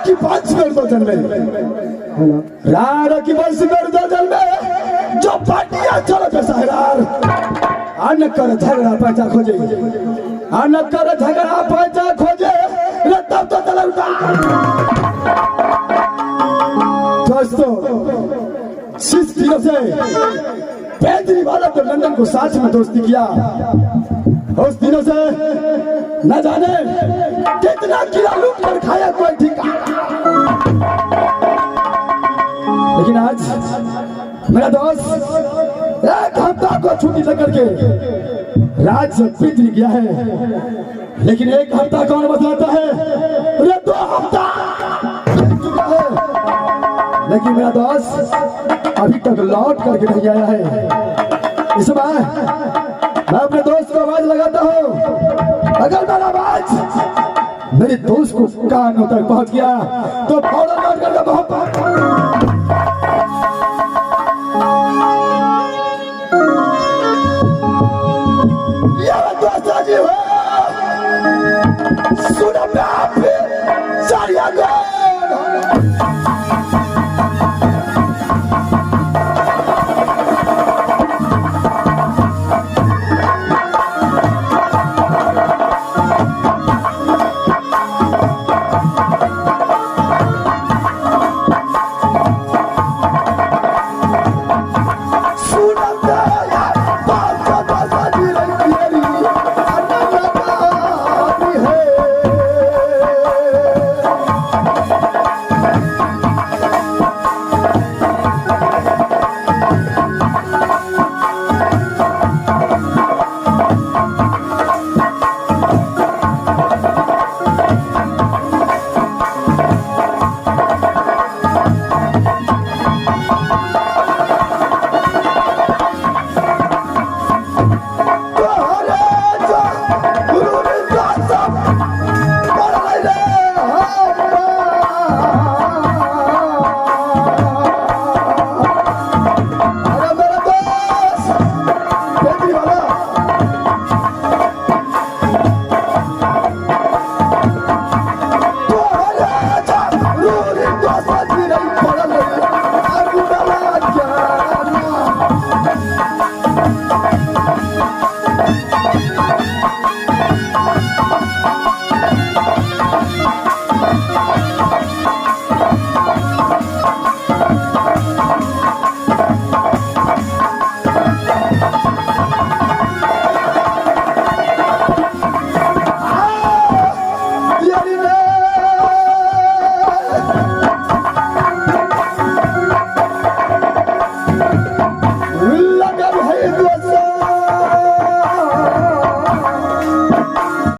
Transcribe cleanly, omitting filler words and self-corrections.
की 5 मिनट बचन में रार की बरसी कर जल में जो पार्टियां चलो पे सहरार अन कर झगड़ा पैसा खोजे अन कर झगड़ा पैसा खोजे रे तब तो चल उठा। दोस्तों जिस दिनों से केजरीवाल तो लंदन को साथ में दोस्ती किया उस दिनों से न जाने कितना किला लूट कर खाया कोई ठिकाना। लेकिन आज मेरा दोस्त एक हफ्ता को छुट्टी लेकर के राज्य बीत गया है, लेकिन एक हफ्ता कौन बतलाता है? अरे 2 हफ्ता बीत चुका है, लेकिन मेरा दोस्त अभी तक लौट करके नहीं आया है। इस बार मैं अपने दोस्त को आवाज लगाता हूँ, अगर मेरा आवाज मेरे दोस्त को कानों तक पहुंच गया तो फौरन लौट करके